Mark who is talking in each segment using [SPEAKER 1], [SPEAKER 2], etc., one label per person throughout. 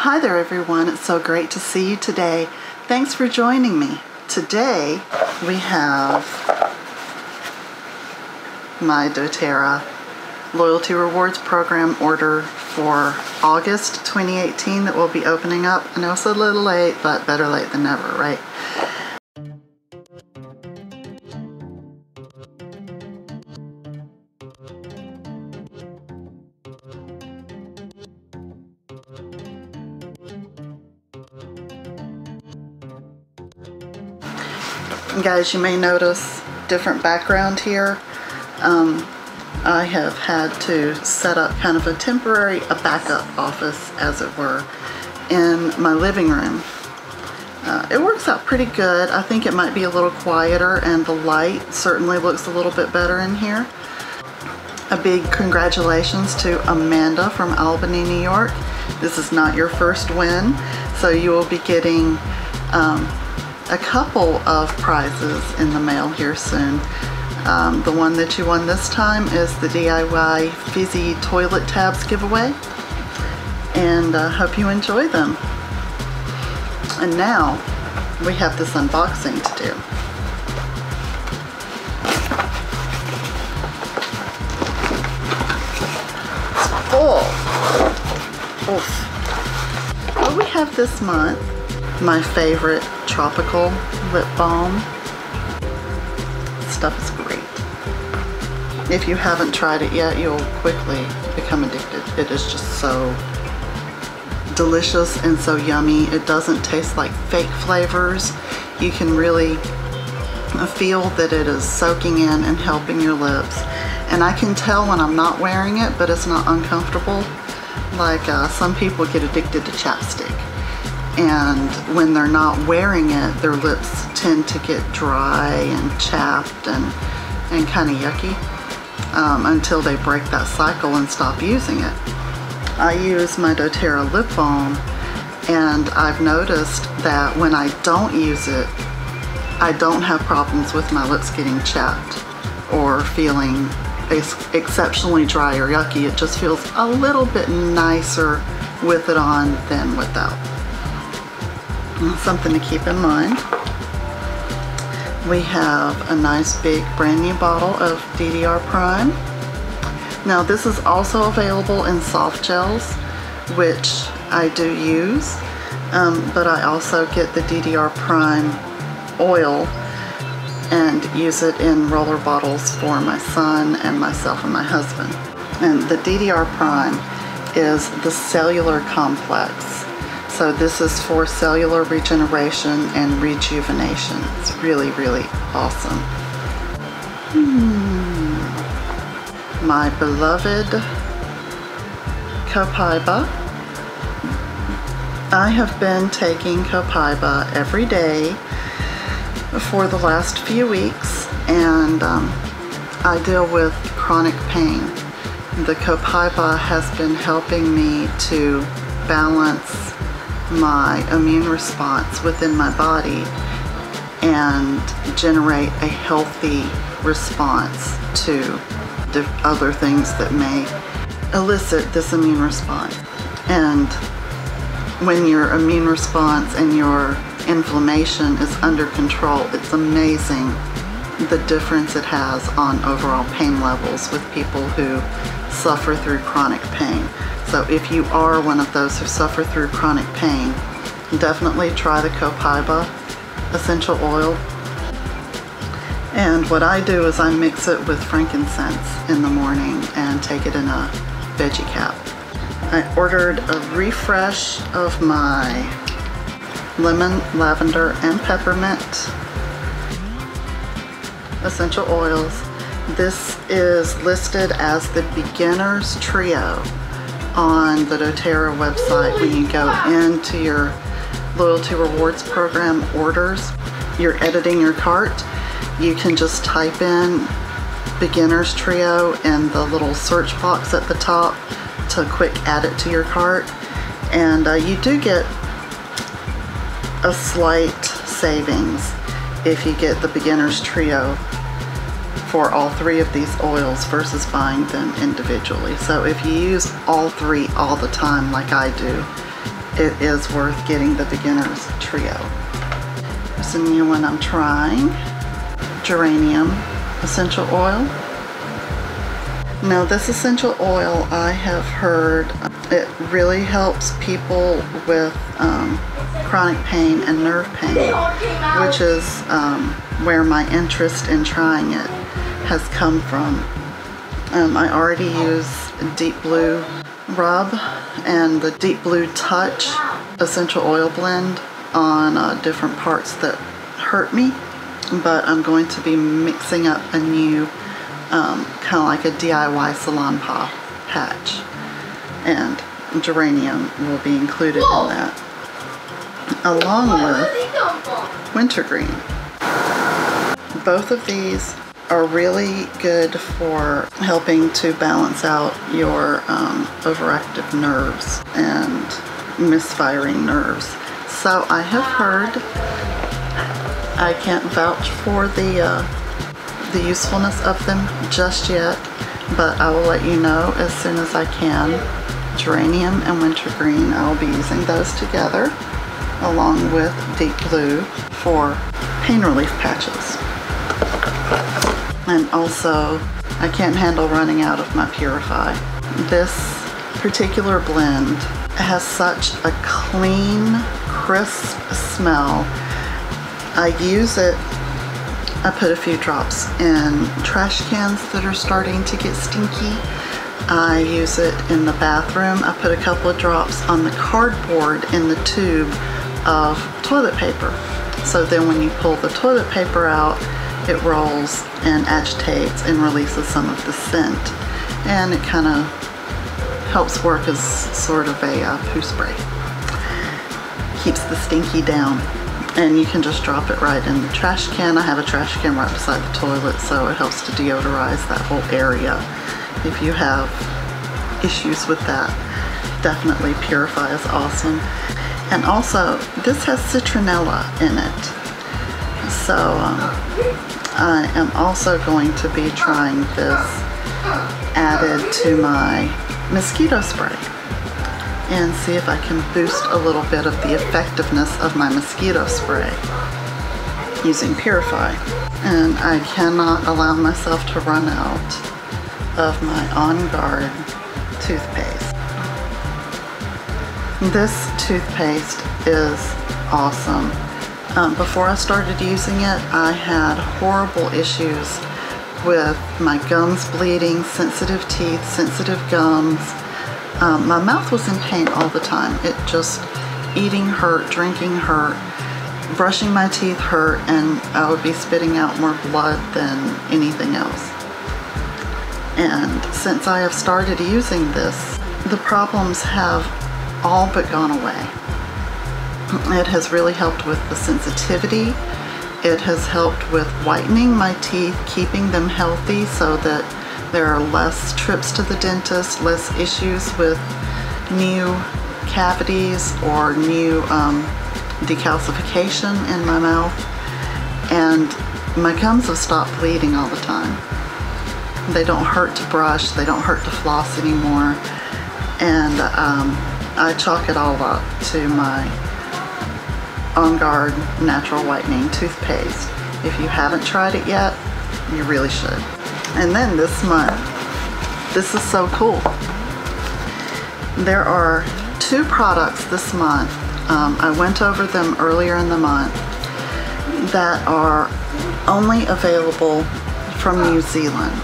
[SPEAKER 1] Hi there everyone, it's so great to see you today. Thanks for joining me. Today we have my doTERRA Loyalty Rewards Program order for August 2018 that will be opening up. I know it's a little late, but better late than never, right? Guys, you may notice different background here. I have had to set up kind of a temporary backup office, as it were, in my living room. It works out pretty good. I think it might be a little quieter, and the light certainly looks a little bit better in here. A big congratulations to Amanda from Albany, New York. This is not your first win, so you will be getting a couple of prizes in the mail here soon. The one that you won this time is the DIY Fizzy Toilet Tabs giveaway, and I hope you enjoy them. And now we have this unboxing to do. It's full. Oof. What we have this month, my favorite tropical lip balm. This stuff is great. If you haven't tried it yet, you'll quickly become addicted. It is just so delicious and so yummy. It doesn't taste like fake flavors. You can really feel that it is soaking in and helping your lips. And I can tell when I'm not wearing it, but it's not uncomfortable. Like some people get addicted to chapstick, and when they're not wearing it, their lips tend to get dry and chapped and kind of yucky until they break that cycle and stop using it. I use my doTERRA lip balm, and I've noticed that when I don't use it, I don't have problems with my lips getting chapped or feeling exceptionally dry or yucky. It just feels a little bit nicer with it on than without. Something to keep in mind. We have a nice big brand new bottle of DDR Prime. Now this is also available in soft gels, which I do use, but I also get the DDR Prime oil and use it in roller bottles for my son and myself and my husband. And the DDR Prime is the cellular complex. So this is for cellular regeneration and rejuvenation. It's really, really awesome. My beloved Copaiba. I have been taking Copaiba every day for the last few weeks, and I deal with chronic pain. The Copaiba has been helping me to balance my immune response within my body and generate a healthy response to the other things that may elicit this immune response. And when your immune response and your inflammation is under control, it's amazing the difference it has on overall pain levels with people who suffer through chronic pain. So if you are one of those who suffer through chronic pain, definitely try the Copaiba essential oil. And what I do is I mix it with frankincense in the morning and take it in a veggie cap. I ordered a refresh of my lemon, lavender, and peppermint essential oils. This is listed as the beginner's trio on the doTERRA website. When you go into your Loyalty Rewards Program orders, you're editing your cart, you can just type in beginner's trio in the little search box at the top to quick add it to your cart. And you do get a slight savings if you get the beginner's trio for all three of these oils versus buying them individually. So if you use all three all the time like I do, it is worth getting the beginner's trio. There's a new one I'm trying, geranium essential oil. Now this essential oil, I have heard it really helps people with chronic pain and nerve pain, which is where my interest in trying it has come from. I already use Deep Blue Rub and the Deep Blue Touch essential oil blend on different parts that hurt me, but I'm going to be mixing up a new kind of like a DIY salon patch, and geranium will be included in that, along with wintergreen. Both of these are really good for helping to balance out your overactive nerves and misfiring nerves. So I have heard, I can't vouch for the usefulness of them just yet, but I will let you know as soon as I can. Geranium and wintergreen, I will be using those together along with Deep Blue for pain relief patches. And also, I can't handle running out of my Purify. This particular blend has such a clean, crisp smell. I use it, I put a few drops in trash cans that are starting to get stinky. I use it in the bathroom. I put a couple of drops on the cardboard in the tube of toilet paper. So then when you pull the toilet paper out, it rolls and agitates and releases some of the scent. And it kind of helps work as sort of a poo spray. Keeps the stinky down. And you can just drop it right in the trash can. I have a trash can right beside the toilet, so it helps to deodorize that whole area. If you have issues with that, definitely Purify is awesome. And also, this has citronella in it. So I am also going to be trying this added to my mosquito spray and see if I can boost a little bit of the effectiveness of my mosquito spray using Purify. And I cannot allow myself to run out of my On Guard toothpaste. This toothpaste is awesome. Before I started using it, I had horrible issues with my gums bleeding, sensitive teeth, sensitive gums. My mouth was in pain all the time. It just, eating hurt, drinking hurt, brushing my teeth hurt, and I would be spitting out more blood than anything else. And since I have started using this, the problems have all but gone away. It has really helped with the sensitivity. It has helped with whitening my teeth, keeping them healthy so that there are less trips to the dentist, less issues with new cavities or new decalcification in my mouth. And my gums have stopped bleeding all the time. They don't hurt to brush, they don't hurt to floss anymore. And I chalk it all up to my On Guard Natural Whitening Toothpaste. If you haven't tried it yet, you really should. And then this month, this is so cool. There are 2 products this month. I went over them earlier in the month that are only available from New Zealand.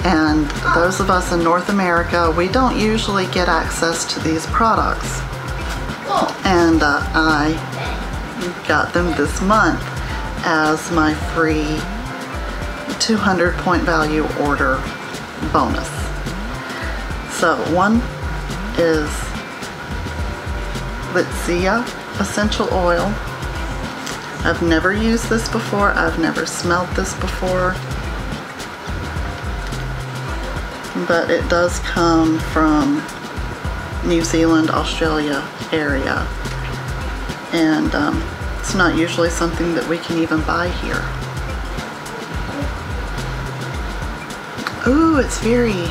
[SPEAKER 1] And those of us in North America, we don't usually get access to these products. And I got them this month as my free 200 point value order bonus. So one is Litsia Essential Oil. I've never used this before. I've never smelled this before. But it does come from New Zealand, Australia area. And it's not usually something that we can even buy here. Ooh, it's very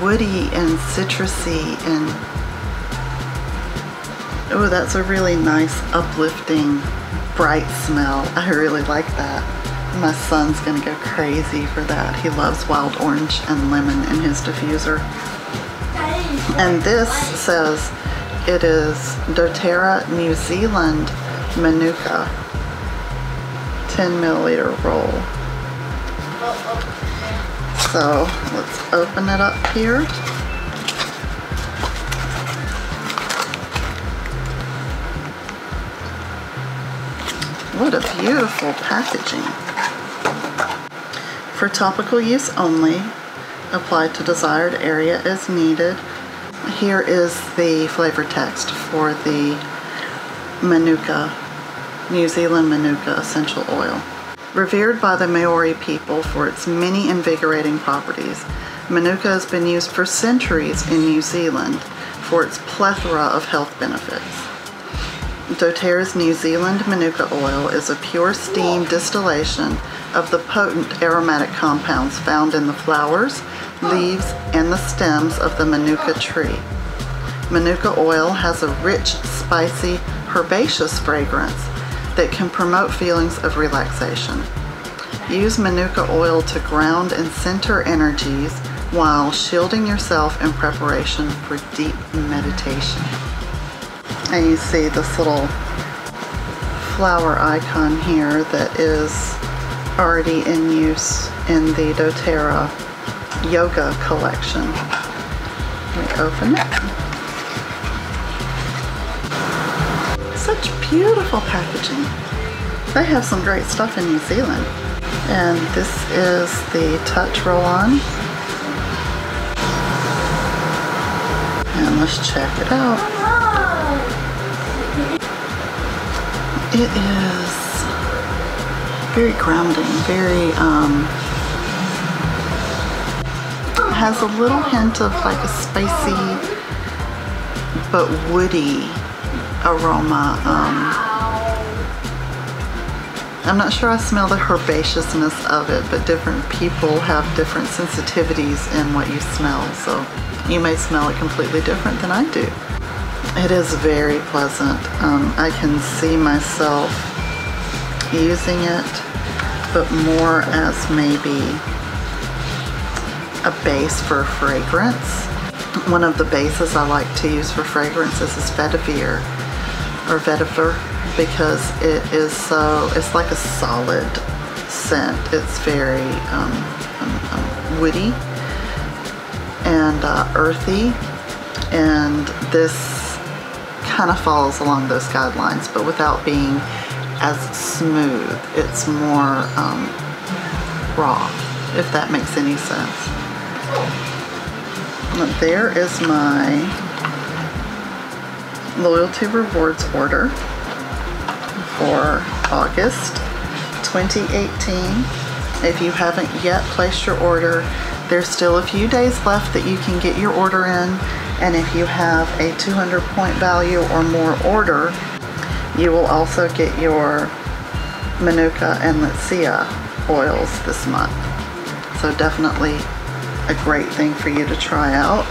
[SPEAKER 1] woody and citrusy, and Oh, that's a really nice, uplifting, bright smell. I really like that. My son's gonna go crazy for that. He loves wild orange and lemon in his diffuser. And this says it is doTERRA New Zealand Manuka 10 milliliter roll. So let's open it up here. What a beautiful packaging. For topical use only, apply to desired area as needed. Here is the flavor text for the Manuka, New Zealand Manuka essential oil. Revered by the Maori people for its many invigorating properties, Manuka has been used for centuries in New Zealand for its plethora of health benefits. doTERRA's New Zealand Manuka oil is a pure steam distillation of the potent aromatic compounds found in the flowers, leaves, and the stems of the Manuka tree. Manuka oil has a rich, spicy, herbaceous fragrance that can promote feelings of relaxation. Use Manuka oil to ground and center energies while shielding yourself in preparation for deep meditation. And you see this little flower icon here that is already in use in the doTERRA yoga collection. Let me open it. Such beautiful packaging. They have some great stuff in New Zealand. And this is the touch roll-on. And let's check it out. It is very grounding, very, has a little hint of like a spicy but woody aroma. I'm not sure I smell the herbaceousness of it, but different people have different sensitivities in what you smell, so you may smell it completely different than I do. It is very pleasant. I can see myself using it, but more as maybe a base for fragrance. One of the bases I like to use for fragrances is vetiver, because it is so, it's like a solid scent. It's very woody and earthy, and this kind of follows along those guidelines, but without being as smooth. It's more raw, if that makes any sense. There is my loyalty rewards order for August 2018. If you haven't yet placed your order, there's still a few days left that you can get your order in, and if you have a 200 point value or more order, you will also get your Manuka and Litsea oils this month. So definitely a great thing for you to try out.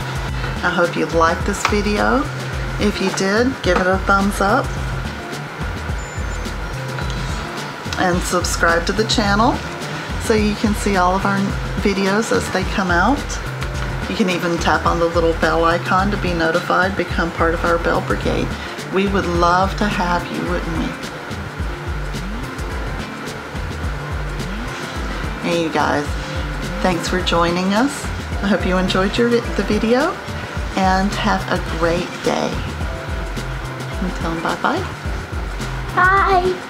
[SPEAKER 1] I hope you liked this video. If you did, give it a thumbs up and subscribe to the channel so you can see all of our videos as they come out. You can even tap on the little bell icon to be notified, become part of our bell brigade. We would love to have you, wouldn't we? Hey you guys, thanks for joining us. I hope you enjoyed the video, and have a great day. And tell them bye-bye.
[SPEAKER 2] Bye.